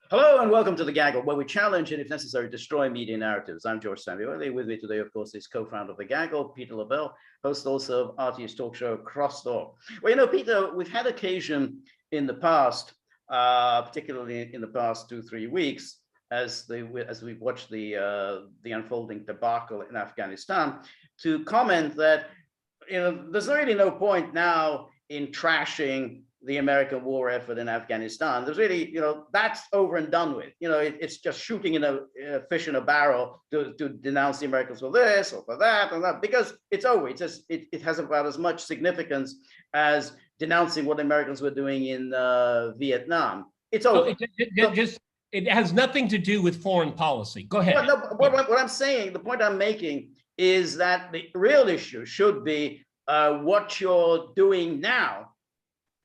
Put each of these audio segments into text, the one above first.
Hello and welcome to The Gaggle, where we challenge and, if necessary, destroy media narratives. I'm George Szamuely. With me today, of course, is co-founder of The Gaggle, Peter Lavelle, host also of RT's talk show, Crosstalk. Well, Peter, we've had occasion in the past, particularly in the past 2-3 weeks, as we've watched the unfolding debacle in Afghanistan, to comment that there's really no point now in trashing the American war effort in Afghanistan. There's really, that's over and done with. It's just shooting in a fish in a barrel to denounce the Americans for this or for that and that, because it's over. It has about as much significance as denouncing what the Americans were doing in Vietnam. It's over. It has nothing to do with foreign policy. Go ahead. Well, no, what I'm saying, the point I'm making is that the real issue should be what you're doing now.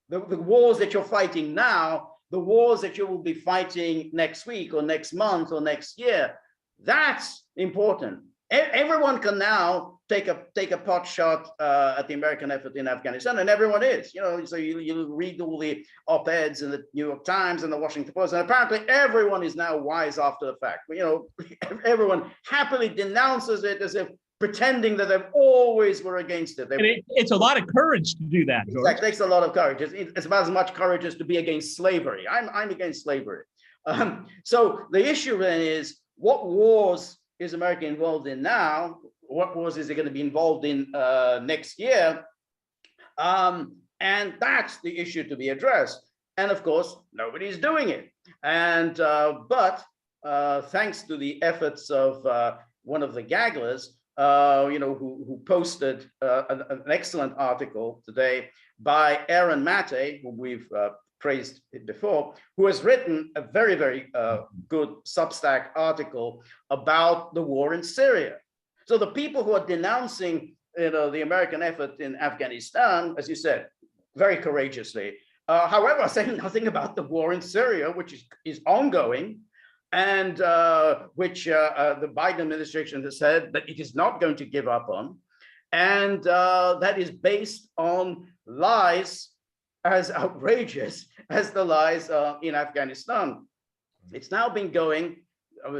The wars that you're fighting now, the wars that you will be fighting next week or next month or next year, that's important. Everyone can now take a pot shot at the American effort in Afghanistan, and everyone is. So you read all the op-eds in the New York Times and the Washington Post, and apparently everyone is now wise after the fact. Everyone happily denounces it as if pretending that they always were against it. It's a lot of courage to do that, George. Exactly. It takes a lot of courage. It's about as much courage as to be against slavery. I'm against slavery. So the issue then is, what wars is America involved in now? What wars is it going to be involved in next year? And that's the issue to be addressed. And of course, nobody's doing it. And but thanks to the efforts of one of the gagglers, who posted an excellent article today by Aaron Maté, who we've praised before, who has written a very, very good Substack article about the war in Syria. So the people who are denouncing, the American effort in Afghanistan, as you said, very courageously, however, are saying nothing about the war in Syria, which is ongoing, and which the Biden administration has said that it is not going to give up on, and that is based on lies as outrageous as the lies in Afghanistan. It's now been going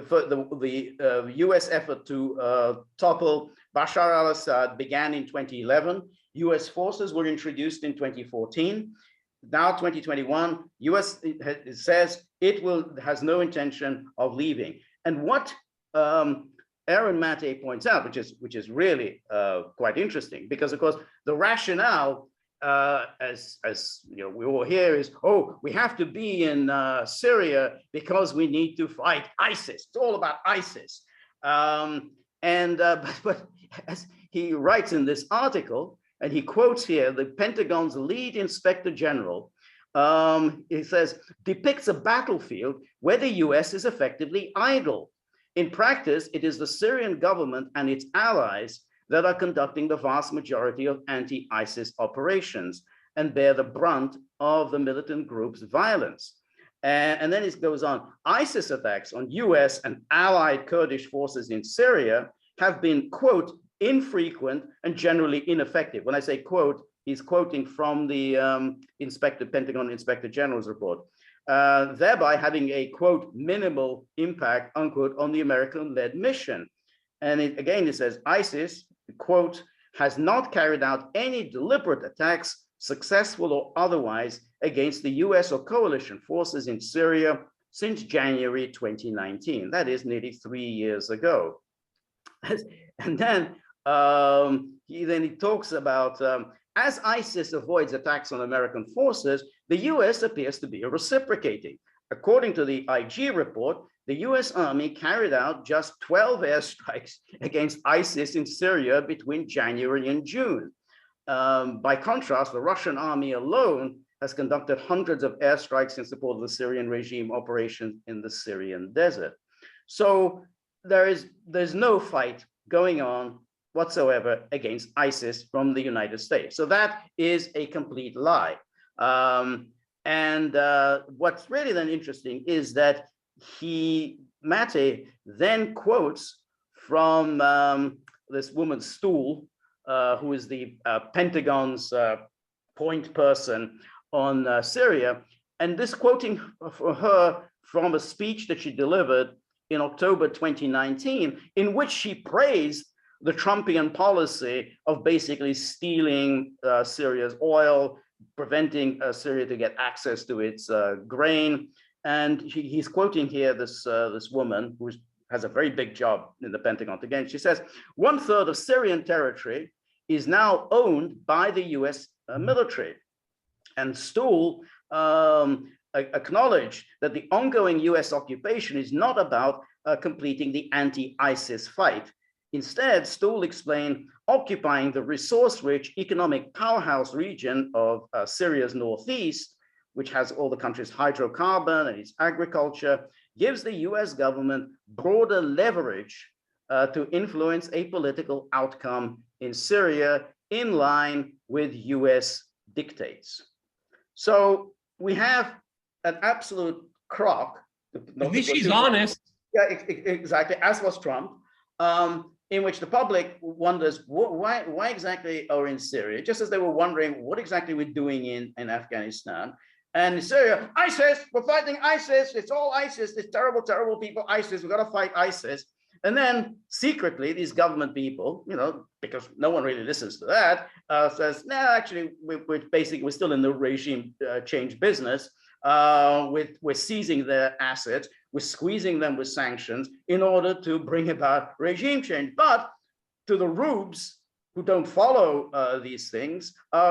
for the US effort to topple Bashar al-Assad began in 2011. US forces were introduced in 2014. Now 2021, US says it has no intention of leaving. And what Aaron Maté points out, which is really quite interesting, because of course the rationale, as we all hear, is, oh, we have to be in Syria because we need to fight ISIS. It's all about ISIS. But as he writes in this article, and he quotes here the Pentagon's lead inspector general, he says, depicts a battlefield where the US is effectively idle. In practice, it is the Syrian government and its allies that are conducting the vast majority of anti-ISIS operations and bear the brunt of the militant group's violence. And then it goes on, ISIS attacks on US and allied Kurdish forces in Syria have been, quote, infrequent and generally ineffective. When I say quote, he's quoting from the Pentagon Inspector General's report, thereby having a, quote, minimal impact, unquote, on the American-led mission. And it says, ISIS, quote, has not carried out any deliberate attacks, successful or otherwise, against the US or coalition forces in Syria since January 2019. That is nearly 3 years ago. And then he talks about, as ISIS avoids attacks on American forces, the US appears to be reciprocating. According to the IG report, the US Army carried out just 12 airstrikes against ISIS in Syria between January and June. By contrast, the Russian army alone has conducted hundreds of airstrikes in support of the Syrian regime operations in the Syrian desert. So there's no fight going on whatsoever against ISIS from the United States. So that is a complete lie. What's really then interesting is that Maté then quotes from this woman Stool, who is the Pentagon's point person on Syria, And this quoting for her from a speech that she delivered in October 2019, in which she praised the Trumpian policy of basically stealing Syria's oil, preventing Syria to get access to its grain. And he's quoting here this woman who has a very big job in the Pentagon. Again, she says, 1/3 of Syrian territory is now owned by the US military. And Stuhl acknowledged that the ongoing US occupation is not about completing the anti-ISIS fight. Instead, Stuhl explained occupying the resource-rich economic powerhouse region of Syria's northeast, which has all the country's hydrocarbon and its agriculture, gives the US government broader leverage to influence a political outcome in Syria in line with US dictates. So we have an absolute crock. At least she's honest. Yeah, exactly, as was Trump, in which the public wonders why exactly are we in Syria, just as they were wondering what exactly we're doing in Afghanistan. And in Syria, ISIS, we're fighting ISIS, it's all ISIS, it's terrible, terrible people, ISIS, we've got to fight ISIS. And then secretly, these government people, because no one really listens to that, says, no, actually, we're still in the regime change business. We're seizing their assets, we're squeezing them with sanctions in order to bring about regime change. But to the rubes who don't follow these things,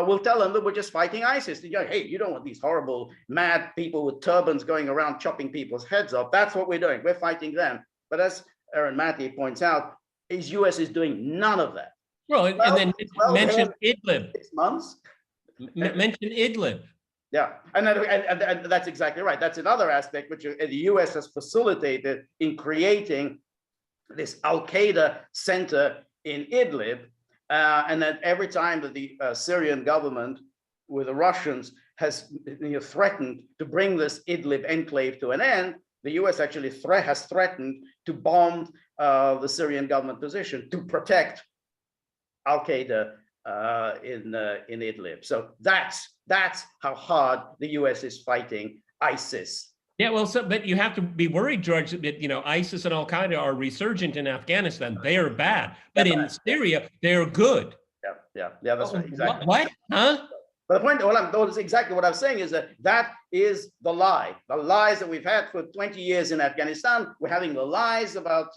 we'll tell them that we're just fighting ISIS. Hey, you don't want these horrible, mad people with turbans going around chopping people's heads off. That's what we're doing. We're fighting them. But as Aaron Matty points out, the US is doing none of that. Well, and then mention Idlib. 6 months. Mention Idlib. Yeah, and that's exactly right. That's another aspect which the US has facilitated in creating this Al-Qaeda center in Idlib. And that every time that the Syrian government with the Russians has threatened to bring this Idlib enclave to an end, the US actually has threatened to bomb the Syrian government position to protect Al-Qaeda in Idlib. So that's how hard the US is fighting ISIS. Yeah, well, but you have to be worried, George, that ISIS and Al-Qaeda are resurgent in Afghanistan. They are bad, but in Syria, they're good. Yeah, that's right, exactly. What? Huh? But the point, that's exactly what I'm saying, is that is the lie. The lies that we've had for 20 years in Afghanistan, we're having the lies about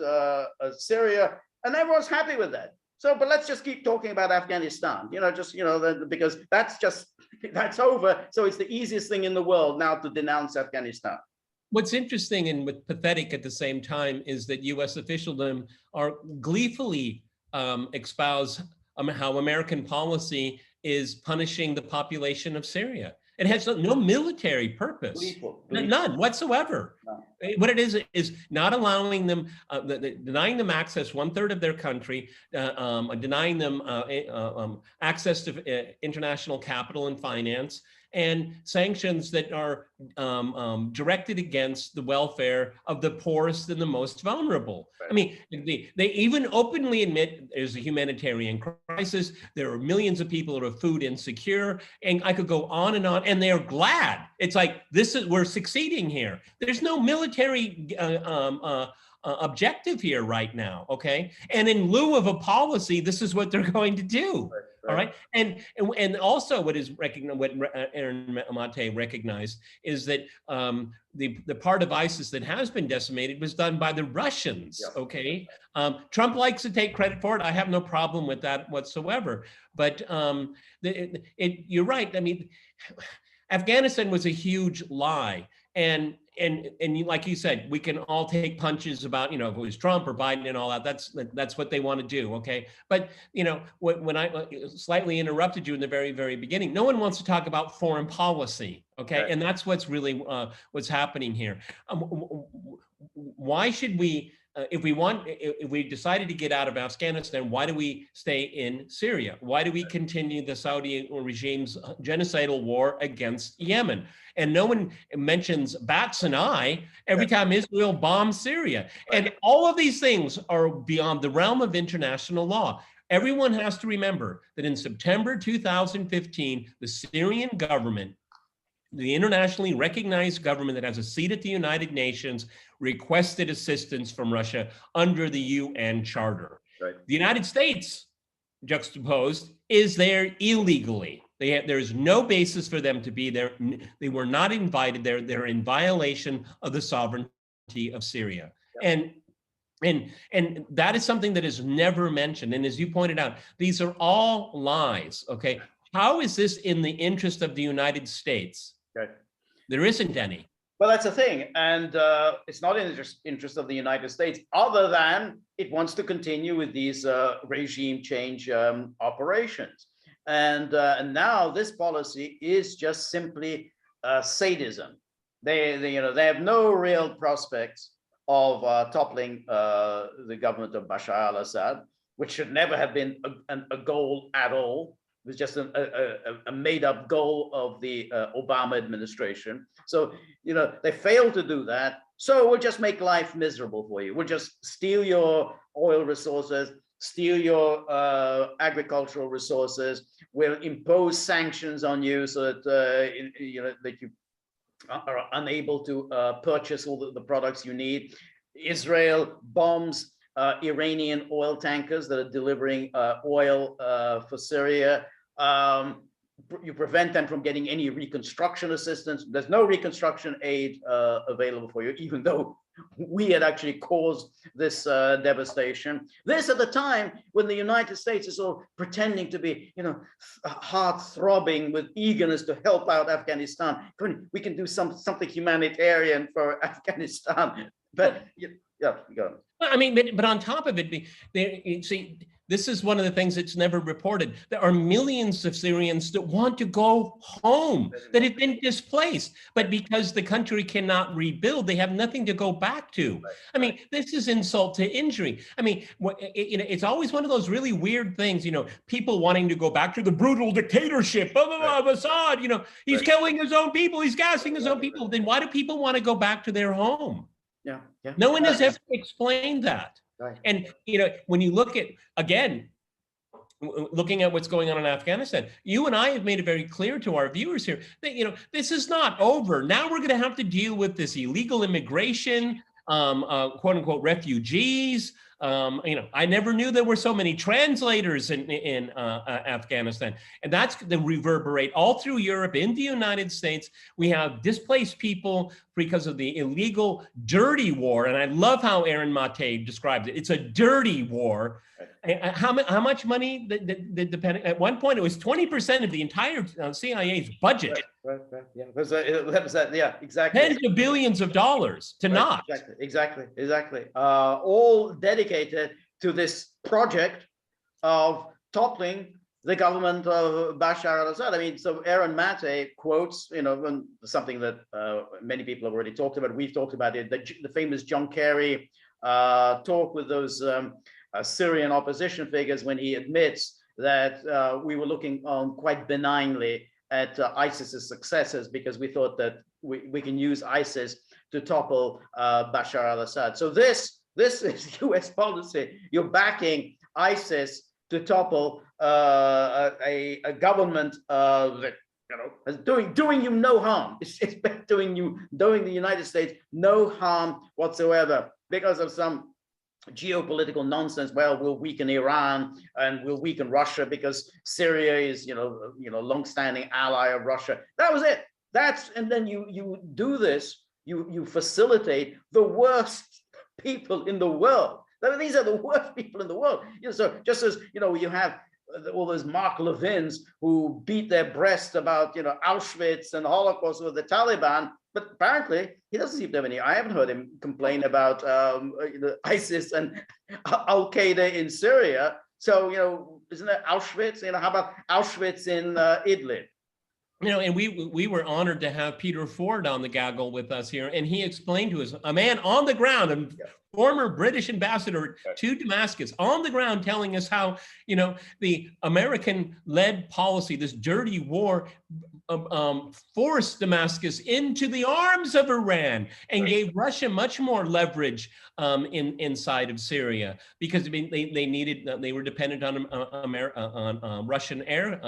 Syria, and everyone's happy with that. So, but let's just keep talking about Afghanistan, because that's over. So it's the easiest thing in the world now to denounce Afghanistan. What's interesting and pathetic at the same time is that US officialdom are gleefully espouse how American policy is punishing the population of Syria. It has no military purpose, none whatsoever. No. What it is not allowing them, denying them access 1/3 of their country, denying them access to international capital and finance, and sanctions that are directed against the welfare of the poorest and the most vulnerable. Right. I mean, they even openly admit there's a humanitarian crisis. There are millions of people that are food insecure, and I could go on, and they're glad. It's like, we're succeeding here. There's no military objective here right now, okay? And in lieu of a policy, this is what they're going to do. Right. All right, and also what Aaron Mate recognized is that the part of ISIS that has been decimated was done by the Russians. Yeah. Okay, Trump likes to take credit for it. I have no problem with that whatsoever. But you're right. I mean, Afghanistan was a huge lie, and like you said, we can all take punches about, if it was Trump or Biden and all that. That's what they want to do, okay? But when I slightly interrupted you in the very, very beginning, no one wants to talk about foreign policy, okay? Right. And that's what's really what's happening here. Why should we? If we decided to get out of Afghanistan, why do we stay in Syria? Why do we continue the Saudi regime's genocidal war against Yemen? And no one mentions bats an eye every time Israel bombs Syria. And all of these things are beyond the realm of international law. Everyone has to remember that in September 2015, the Syrian government the internationally recognized government that has a seat at the United Nations requested assistance from Russia under the UN Charter. Right. The United States, juxtaposed, is there illegally. There's no basis for them to be there. They were not invited there. They're in violation of the sovereignty of Syria. Yep. And that is something that is never mentioned. And as you pointed out, these are all lies, okay? How is this in the interest of the United States? Right. There isn't any. Well, that's the thing. And it's not in the interest of the United States, other than it wants to continue with these regime change operations. And now this policy is just simply sadism. They have no real prospects of toppling the government of Bashar al-Assad, which should never have been a goal at all. It was just a made-up goal of the Obama administration. So, they failed to do that. So we'll just make life miserable for you. We'll just steal your oil resources, steal your agricultural resources. We'll impose sanctions on you so that that you are unable to purchase all the products you need. Israel bombs Iranian oil tankers that are delivering oil for Syria. You prevent them from getting any reconstruction assistance. There's no reconstruction aid available for you, even though we had actually caused this devastation. This at the time when the United States is all pretending to be, heart throbbing with eagerness to help out Afghanistan. We can do something humanitarian for Afghanistan. But yeah, go on. I mean, but on top of it, see, this is one of the things that's never reported. There are millions of Syrians that want to go home, that have been displaced, but because the country cannot rebuild, they have nothing to go back to. I mean, this is insult to injury. I mean, it's always one of those really weird things, people wanting to go back to the brutal dictatorship of Assad, he's killing his own people, he's gassing his own people. Then why do people want to go back to their home? Yeah. No one has ever explained that. Right. And, when you look at, again, looking at what's going on in Afghanistan, you and I have made it very clear to our viewers here that, this is not over. Now we're going to have to deal with this illegal immigration, quote unquote, refugees. I never knew there were so many translators in Afghanistan, and that's going to reverberate all through Europe, in the United States. We have displaced people because of the illegal, dirty war, and I love how Aaron Mate described it. It's a dirty war. How much money? Depending, at one point, it was 20% of the entire CIA's budget. Right. Yeah. Yeah, exactly. Tens of billions of dollars to not. Exactly. All dedicated to this project of toppling the government of Bashar al-Assad. I mean, so Aaron Mate quotes, something that many people have already talked about. We've talked about it. The famous John Kerry talk with those Syrian opposition figures, when he admits that we were looking on quite benignly at ISIS's successors because we thought that we can use ISIS to topple Bashar al-Assad. So this is US policy. You're backing ISIS to topple a government that is doing you no harm. It's doing the United States no harm whatsoever because of some geopolitical nonsense. Well, we'll weaken Iran and we'll weaken Russia because Syria is, long-standing ally of Russia. That was it. And then you do this. You facilitate the worst people in the world. These are the worst people in the world. So just as you have all those Mark Levins who beat their breast about Auschwitz and Holocaust with the Taliban. But apparently, he doesn't seem to have any. I haven't heard him complain about ISIS and Al Qaeda in Syria. So isn't it Auschwitz? How about Auschwitz in Idlib? And we were honored to have Peter Ford on the gaggle with us here, and he explained to us, a man on the ground, a former British ambassador to Damascus, on the ground, telling us how the American-led policy, this dirty war, forced Damascus into the arms of Iran and gave Russia much more leverage inside of Syria because they were dependent on Russian air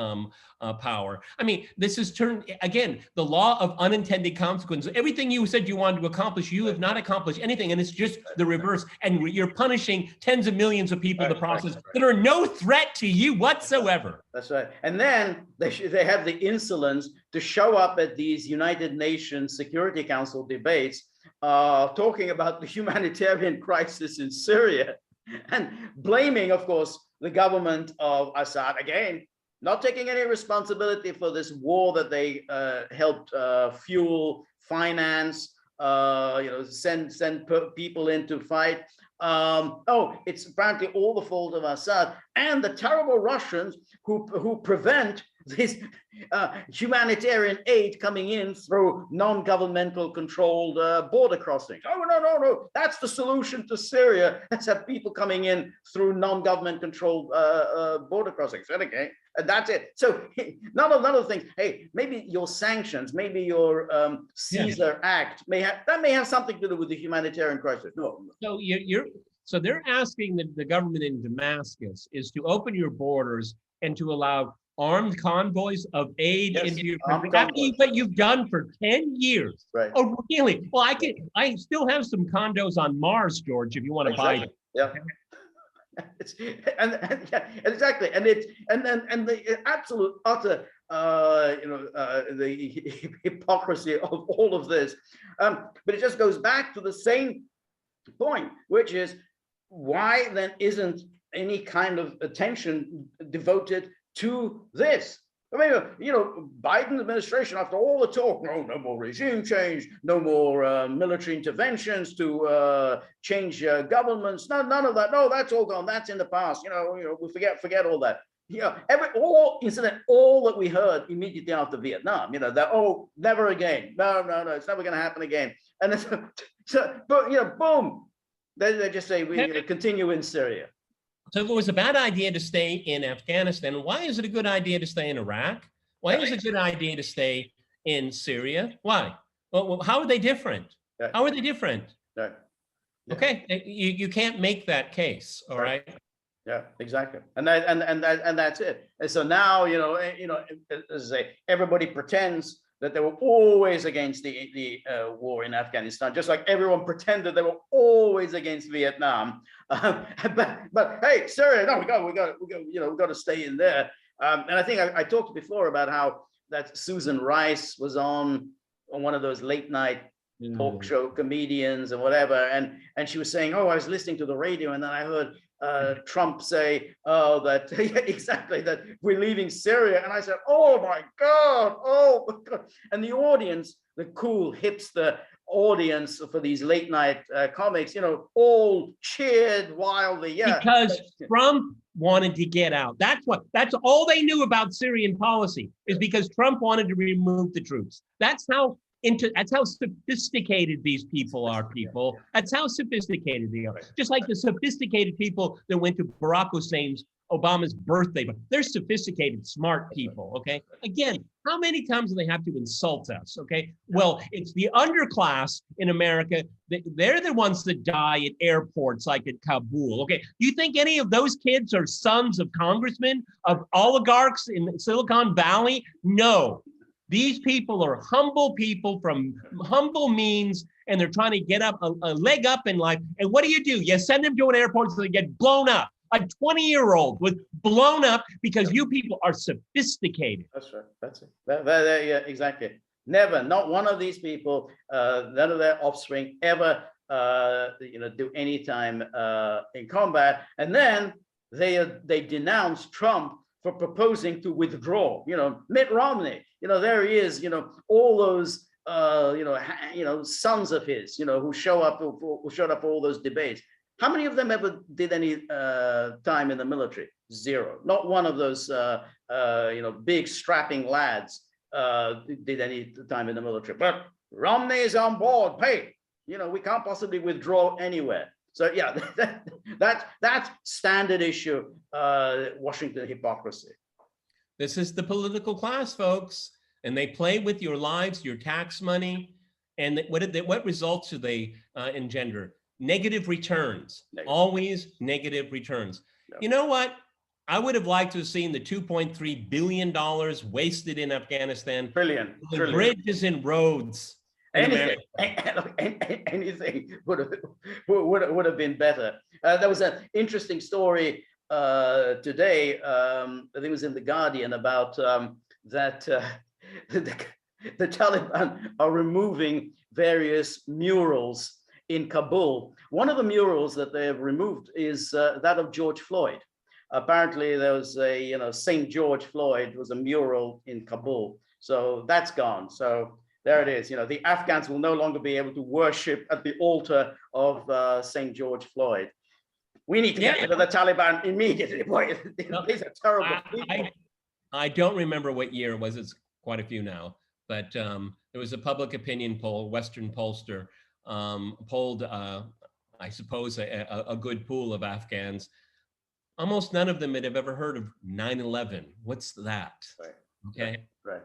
power. I mean, this has turned, again, the law of unintended consequences. Everything you said you wanted to accomplish, you have not accomplished anything, and it's just the reverse. And you're punishing tens of millions of people in the process that are no threat to you whatsoever. That's right. And then they have the insolence to show up at these United Nations Security Council debates, talking about the humanitarian crisis in Syria and blaming, of course, the government of Assad, again, not taking any responsibility for this war that they helped fuel, finance, send people in to fight. It's apparently all the fault of Assad and the terrible Russians who prevent this humanitarian aid coming in through non-governmental controlled border crossings. Oh, no, that's the solution to Syria. Let's have people coming in through non-government controlled border crossings. And okay, and that's it. So none of the things, hey, maybe your sanctions, maybe your Caesar Act may have something to do with the humanitarian crisis. No. So they're asking the government in Damascus is to open your borders and to allow armed convoys of aid into your country. After what you've done for 10 years. Right. Oh, really? Well, I still have some condos on Mars, George, if you want to buy them. Yeah. Exactly. And the absolute utter the hypocrisy of all of this. But it just goes back to the same point, which is why then isn't any kind of attention devoted to this? I mean, Biden administration, after all the talk, no more regime change, no more military interventions to change governments, none of that. No, that's all gone. That's in the past. We forget all that. All that we heard immediately after Vietnam, that never again. No, it's never going to happen again. And but boom, they just say we continue in Syria. So if it was a bad idea to stay in Afghanistan, why is it a good idea to stay in Iraq? Why is it a good idea to stay in Syria? Why? Well, how are they different? How are they different? Yeah. Okay, you can't make that case. All right. Yeah, exactly, and that's it. And so now, as I say, everybody pretends that they were always against the war in Afghanistan, just like everyone pretended they were always against Vietnam. But hey, Syria, no, we got to stay in there. And I think I talked before about how that Susan Rice was on one of those late night talk show comedians and whatever, and she was saying, I was listening to the radio, and then I heard Trump say, that exactly, that we're leaving Syria. And I said, oh my God. And the audience, the cool hipster audience for these late night comics, all cheered wildly. Yeah. Because Trump wanted to get out. That's all they knew about Syrian policy, is because Trump wanted to remove the troops. That's how sophisticated these people are, people. That's how sophisticated they are. Just like the sophisticated people that went to Barack Obama's birthday, but they're sophisticated, smart people, okay? Again, how many times do they have to insult us, okay? Well, it's the underclass in America, they're the ones that die at airports like at Kabul, okay? Do you think any of those kids are sons of congressmen, of oligarchs in Silicon Valley? No. These people are humble people from humble means, and they're trying to get up a leg up in life. And what do? You send them to an airport so they get blown up. A 20-year-old was blown up because you people are sophisticated. That's right. That's it. Yeah, exactly. Never, not one of these people, none of their offspring ever, do any time in combat. And then they denounce Trump for proposing to withdraw. Mitt Romney. There he is. All those sons of his. Who showed up for all those debates. How many of them ever did any time in the military? Zero. Not one of those big strapping lads did any time in the military. But Romney is on board. Hey, we can't possibly withdraw anywhere. So yeah, that's standard issue Washington hypocrisy. This is the political class, folks, and they play with your lives, your tax money, and what results do they engender? Negative returns. Always negative returns. No. You know what? I would have liked to have seen the $2.3 billion wasted in Afghanistan. Trillion. Bridges and roads. Anything would have been better. There was an interesting story today. I think it was in the Guardian about that the Taliban are removing various murals in Kabul. One of the murals that they have removed is that of George Floyd. Apparently, there was a St. George Floyd was a mural in Kabul, so that's gone. So there it is. The Afghans will no longer be able to worship at the altar of St. George Floyd. We need to get rid of the Taliban immediately. Boy, these are terrible people. I don't remember what year it was. It's quite a few now. But there was a public opinion poll, Western pollster, polled, I suppose, a good pool of Afghans. Almost none of them had ever heard of 9/11. What's that? Right. Okay. Right.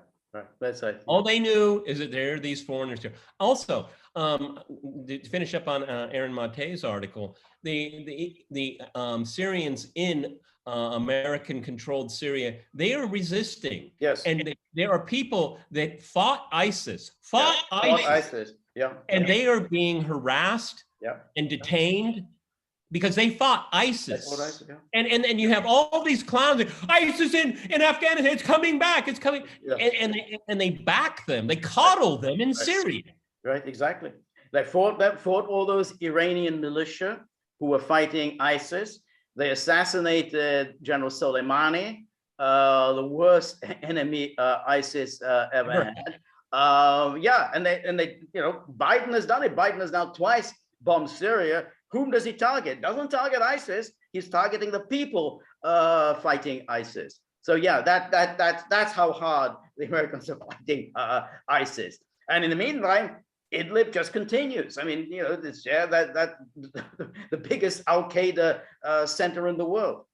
That's right. All they knew is that there are these foreigners here. Also, to finish up on Aaron Mate's article, the Syrians in American-controlled Syria, they are resisting. Yes. And there are people that fought ISIS. Yeah. And they are being harassed and detained because they fought ISIS. And you have all these clowns, like, ISIS in Afghanistan, it's coming back, it's coming. Yeah. And they back them, they coddle them in Syria. Right, exactly. They fought all those Iranian militia who were fighting ISIS. They assassinated General Soleimani, the worst enemy ISIS ever had. And they, Biden has done it. Biden has now twice bombed Syria. Whom does he target? Doesn't target ISIS. He's targeting the people fighting ISIS. So yeah, that's how hard the Americans are fighting ISIS. And in the meantime, Idlib just continues. I mean, this that the biggest Al Qaeda center in the world.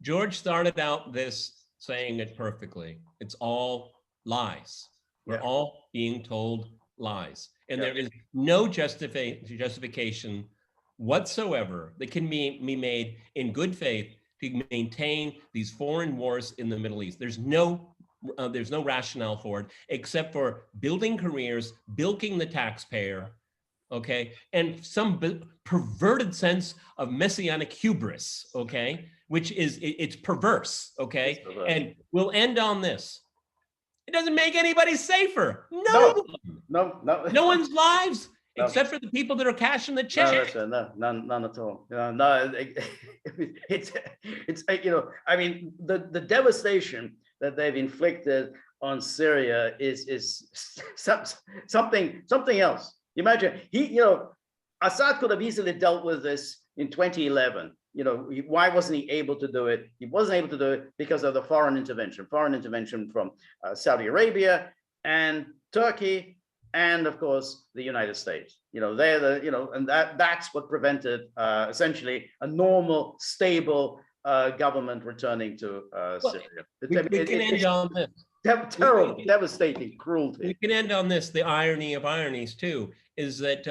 George started out this saying it perfectly. It's all lies. We're all being told lies. And there is no justification whatsoever that can be made in good faith to maintain these foreign wars in the Middle East. There's no rationale for it except for building careers, bilking the taxpayer, okay, and some perverted sense of messianic hubris, okay, which is it's perverse, okay, and we'll end on this. It doesn't make anybody safer. No one's lives, except for the people that are cashing the check. No, none at all. It's I mean, the devastation that they've inflicted on Syria is something else. Imagine Assad could have easily dealt with this in 2011. Why wasn't he able to do it? He wasn't able to do it because of the foreign intervention from Saudi Arabia and Turkey, and of course the United States. And that's what prevented essentially a normal, stable government returning to Syria. We can end on this. Terrible, devastating cruelty. We can end on this. The irony of ironies too is that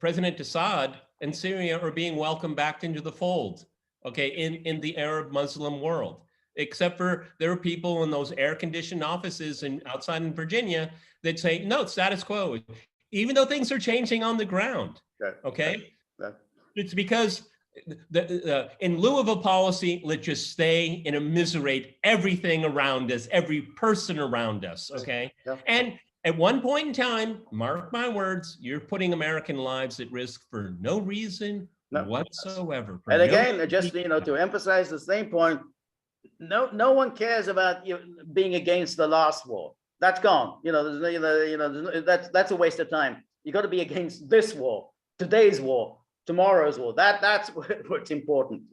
President Assad and Syria are being welcomed back into the fold, okay, in the Arab Muslim world, except for there are people in those air-conditioned offices outside in Virginia that say, no, status quo, even though things are changing on the ground, okay? It's because in lieu of a policy, let's just stay and immiserate everything around us, every person around us, okay? And at one point in time, mark my words, you're putting American lives at risk for no reason whatsoever. And again, just to emphasize the same point, no one cares about being against the last war. That's gone. That's a waste of time. You got to be against this war, today's war, tomorrow's war. That's what's important.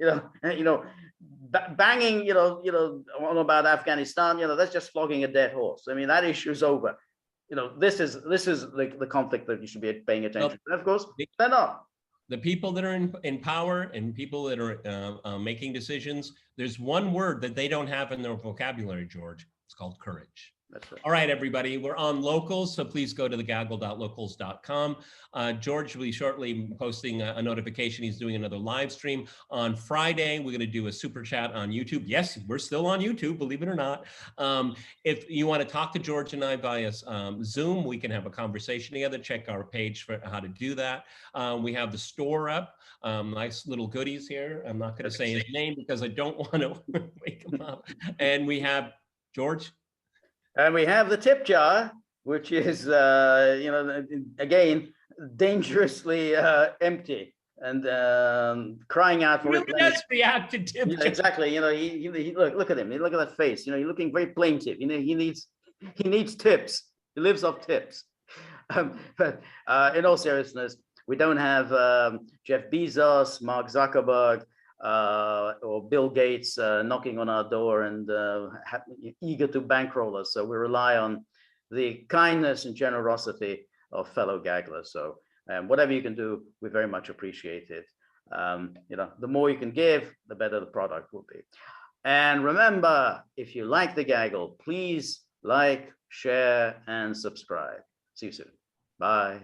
Banging on about Afghanistan. That's just flogging a dead horse. I mean, that issue is over. This is the conflict that you should be paying attention to. And of course, they're not. The people that are in power and people that are making decisions, there's one word that they don't have in their vocabulary, George. It's called courage. That's right. All right, everybody, we're on Locals, so please go to thegaggle.locals.com. George will be shortly posting a notification. He's doing another live stream on Friday. We're going to do a super chat on YouTube. Yes, we're still on YouTube, believe it or not. If you want to talk to George and I via Zoom, we can have a conversation together. Check our page for how to do that. We have the store up. Nice little goodies here. I'm not going to say his name because I don't want to wake him up. And we have George. And we have the tip jar, which is, you know, again, dangerously empty and crying out for replenishment. Does react to tip jar. Exactly. You know, he look at him. Look at that face. You know, he's looking very plaintive. You know, he needs tips. He lives off tips. But in all seriousness, we don't have Jeff Bezos, Mark Zuckerberg, or Bill Gates knocking on our door and eager to bankroll us. So we rely on the kindness and generosity of fellow gagglers. So whatever you can do, we very much appreciate it. You know, the more you can give, the better the product will be. And remember, if you like the gaggle, please like, share, and subscribe. See you soon. Bye.